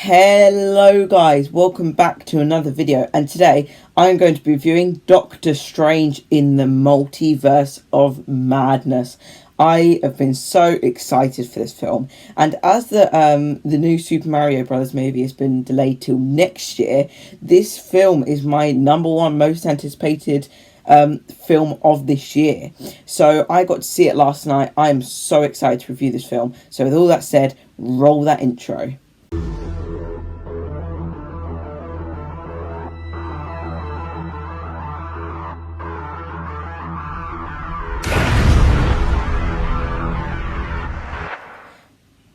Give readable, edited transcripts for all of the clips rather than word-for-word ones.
Hello guys, welcome back to another video, and today I'm going to be reviewing Doctor Strange in the Multiverse of Madness. I have been so excited for this film, and as the new Super Mario Bros. Movie has been delayed till next year, this film is my number one most anticipated film of this year. So I got to see it last night. I am so excited to review this film. So with all that said, roll that intro.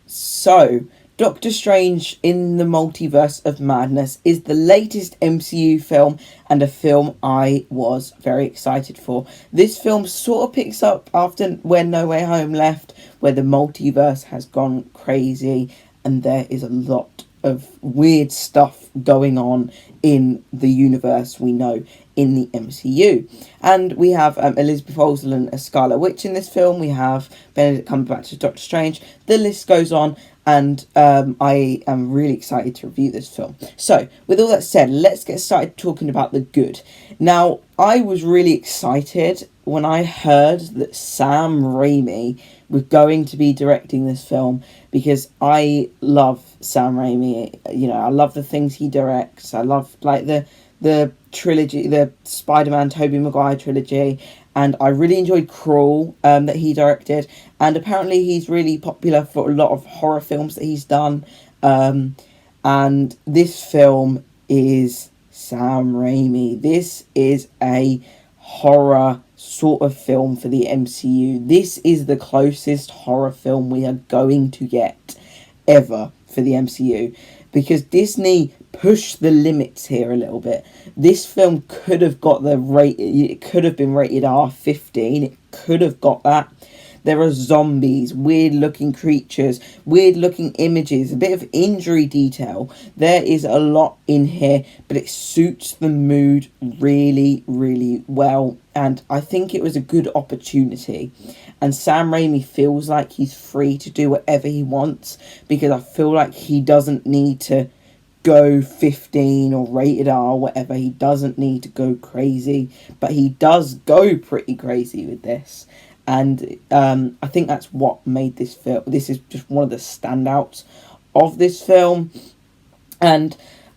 So, Doctor Strange in the Multiverse of Madness is the latest MCU film and a film I was very excited for. This film sort of picks up after where No Way Home left, where the multiverse has gone crazy and there is a lot of weird stuff going on in the universe we know in the MCU. And we have Elizabeth Olsen as Scarlet Witch in this film. We have Benedict Cumberbatch as Doctor Strange. The list goes on, and I am really excited to review this film. So, with all that said, let's get started talking about the good. Now, I was really excited when I heard that Sam Raimi was going to be directing this film, because I love Sam Raimi. You know, I love the things he directs. I love, like, the trilogy, the Spider-Man Tobey Maguire trilogy, and I really enjoyed Crawl that he directed, and apparently he's really popular for a lot of horror films that he's done, and this film is Sam Raimi. This is a horror sort of film for the MCU. This is the closest horror film we are going to get ever for the MCU, because Disney pushed the limits here a little bit. This film could have got the rate, it could have been rated R15, it could have got that. There are zombies, weird looking creatures, weird looking images, a bit of injury detail. There is a lot in here, but it suits the mood really, really well. And I think it was a good opportunity. And Sam Raimi feels like he's free to do whatever he wants, because I feel like he doesn't need to go 15 or rated R or whatever. He doesn't need to go crazy, but he does go pretty crazy with this. And I think that's what made this film. This is just one of the standouts of this film. And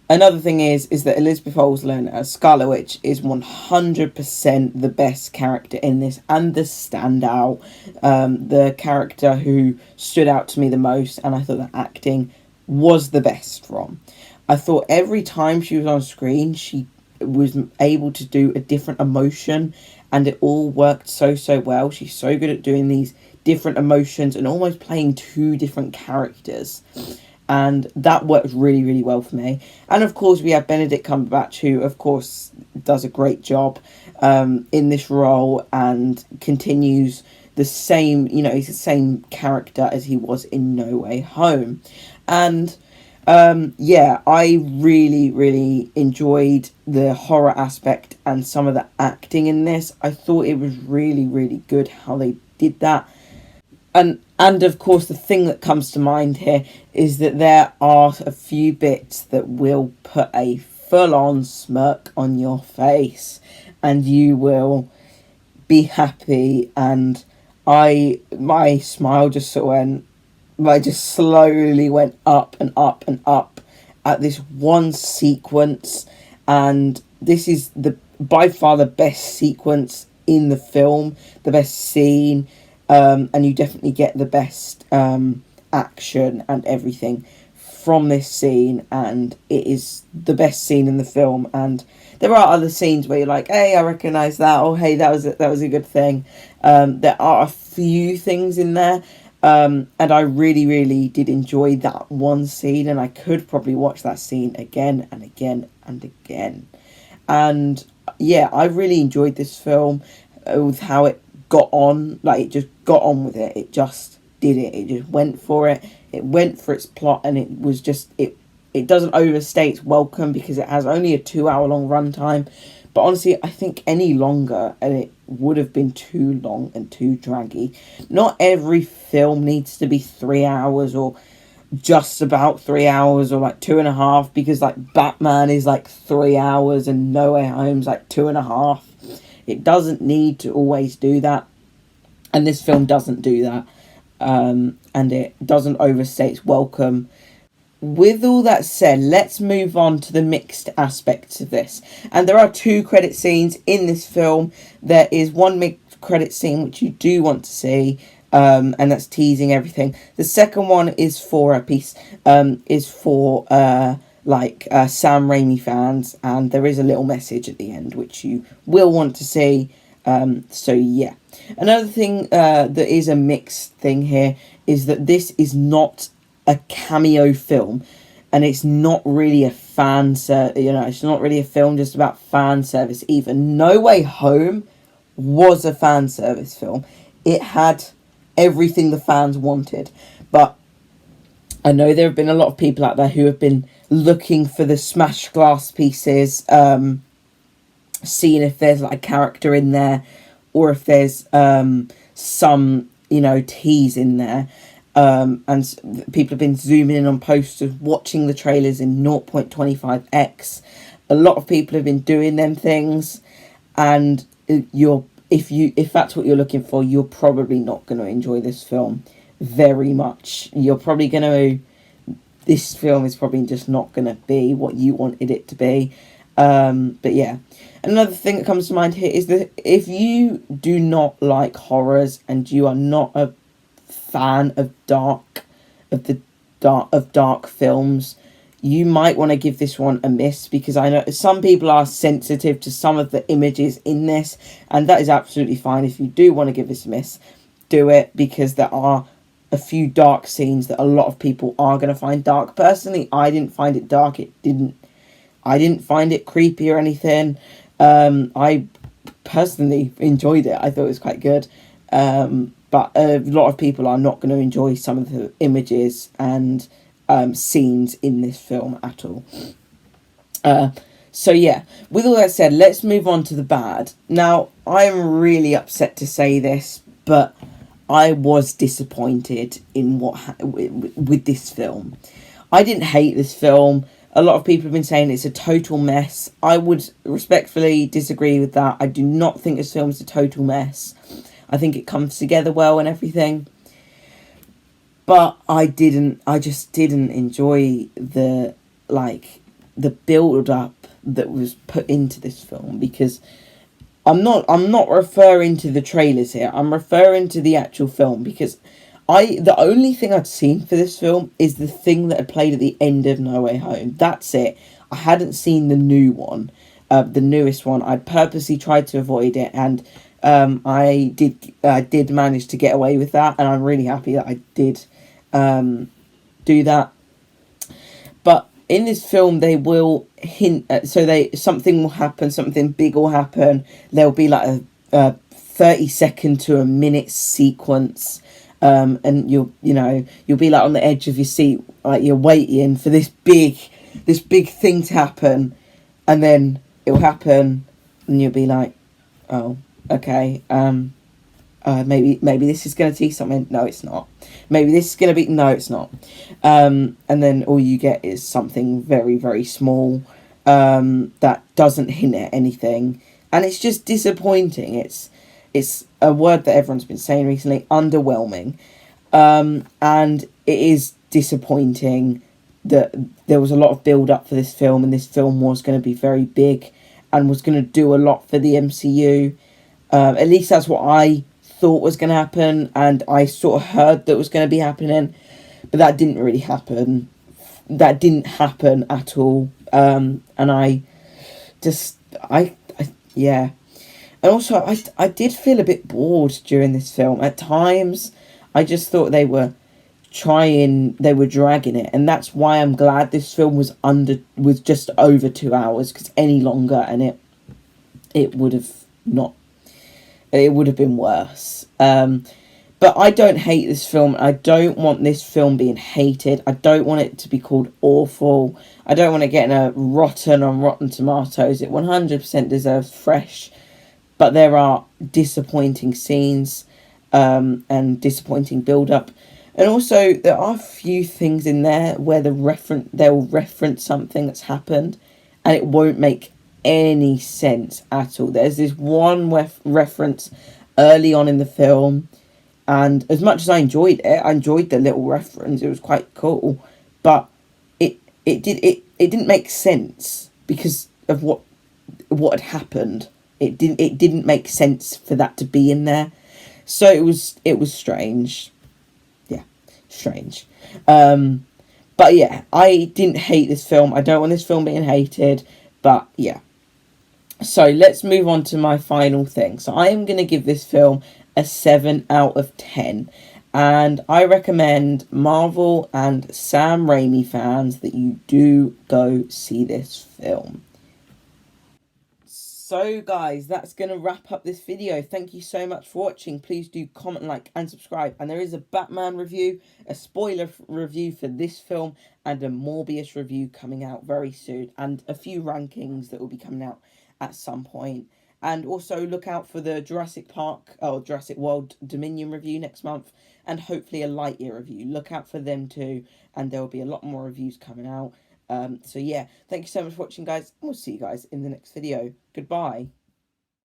another thing is that Elizabeth Olsen as Scarlet Witch is 100% the best character in this, and the standout, the character who stood out to me the most, and I thought the acting was the best from. I thought every time she was on screen, she was able to do a different emotion, and it all worked so well. She's so good at doing these different emotions and almost playing two different characters, and that worked really well for me. And of course we have Benedict Cumberbatch, who of course does a great job in this role and continues the same, you know, he's the same character as he was in No Way Home. And yeah, I really enjoyed the horror aspect and some of the acting in this. I thought it was really good how they did that. And of course, the thing that comes to mind here is that there are a few bits that will put a full-on smirk on your face, and you will be happy. And my smile just sort of went, I just slowly went up and up and up at this one sequence, and this is by far the best sequence in the film, the best scene, and you definitely get the best action and everything from this scene, and it is the best scene in the film. And there are other scenes where you're like, hey, I recognise that, or hey, that was a good thing. There are a few things in there. And I really did enjoy that one scene, and I could probably watch that scene again and again and again. And yeah, I really enjoyed this film with how it got on. Like, it just got on with it. It just did it. It just went for it. It went for its plot, and it was just, it doesn't overstay its welcome, because it has only a 2-hour long runtime. But honestly, I think any longer, and it would have been too long and too draggy. Not every film needs to be 3 hours or just about 3 hours, or like 2.5, because like Batman is like 3 hours and No Way Home's like 2.5. It doesn't need to always do that, and this film doesn't do that, and it doesn't overstay its welcome. With all that said, let's move on to the mixed aspects of this. And there are two credit scenes in this film. There is one mixed credit scene which you do want to see, and that's teasing everything. The second one is for Sam Raimi fans, and there is a little message at the end which you will want to see. So yeah. Another thing that is a mixed thing here is that this is not a cameo film, and it's not really it's not really a film just about fan service either. No Way Home was a fan service film. It had everything the fans wanted, but I know there have been a lot of people out there who have been looking for the smashed glass pieces, seeing if there's like a character in there, or if there's some tease in there. And people have been zooming in on posters, watching the trailers in 0.25x. A lot of people have been doing them things, and if that's what you're looking for, you're probably not going to enjoy this film very much. This film is probably just not going to be what you wanted it to be. But yeah, another thing that comes to mind here is that if you do not like horrors and you are not a fan of dark films, you might want to give this one a miss, because I know some people are sensitive to some of the images in this, and that is absolutely fine. If you do want to give this a miss, do it, because there are a few dark scenes that a lot of people are going to find dark. Personally, I didn't find it dark. I didn't find it creepy or anything. I personally enjoyed it. I thought it was quite good. But a lot of people are not going to enjoy some of the images and scenes in this film at all. So yeah, with all that said, let's move on to the bad. Now, I am really upset to say this, but I was disappointed in with this film. I didn't hate this film. A lot of people have been saying it's a total mess. I would respectfully disagree with that. I do not think this film is a total mess. I think it comes together well and everything. But I just didn't enjoy the build up that was put into this film, because I'm not referring to the trailers here. I'm referring to the actual film, because the only thing I'd seen for this film is the thing that had played at the end of No Way Home. That's it. I hadn't seen the new one, the newest one. I purposely tried to avoid it, and I did manage to get away with that, and I'm really happy that I did do that. But in this film, they will hint at, something will happen, something big will happen. There'll be like a 30-second to a minute sequence, and you'll be like on the edge of your seat, like you're waiting for this big thing to happen, and then it'll happen, and you'll be like, oh, okay, maybe this is going to tease something. No, it's not. Maybe this is going to be... No, it's not. And then all you get is something very, very small that doesn't hint at anything. And it's just disappointing. It's a word that everyone's been saying recently, underwhelming. And it is disappointing that there was a lot of build-up for this film, and this film was going to be very big and was going to do a lot for the MCU. At least that's what I thought was going to happen, and I sort of heard that was going to be happening, but that didn't really happen. That didn't happen at all. And yeah. And also, I did feel a bit bored during this film. At times, I just thought they were dragging it, and that's why I'm glad this film was just over 2 hours, because any longer and it would have been worse. But I don't hate this film. I don't want this film being hated. I don't want it to be called awful. I don't want it getting a rotten on Rotten Tomatoes. It 100% deserves fresh. But there are disappointing scenes and disappointing build-up. And also, there are a few things in there where they'll reference something that's happened, and it won't make any sense at all. There's this one reference early on in the film, and as much as I enjoyed the little reference. It was quite cool, but it didn't make sense because of what had happened. It didn't make sense for that to be in there, so it was strange. Yeah, strange. But yeah, I didn't hate this film. I don't want this film being hated, but yeah. So let's move on to my final thing. So I am going to give this film a 7 out of 10. And I recommend Marvel and Sam Raimi fans that you do go see this film. So guys, that's going to wrap up this video. Thank you so much for watching. Please do comment, like and subscribe. And there is a Batman review, a spoiler review for this film, and a Morbius review coming out very soon. And a few rankings that will be coming out at some point. And also look out for the Jurassic World Dominion review next month. And hopefully a Lightyear review. Look out for them too. And there will be a lot more reviews coming out. So yeah, thank you so much for watching, guys. We'll see you guys in the next video. Goodbye.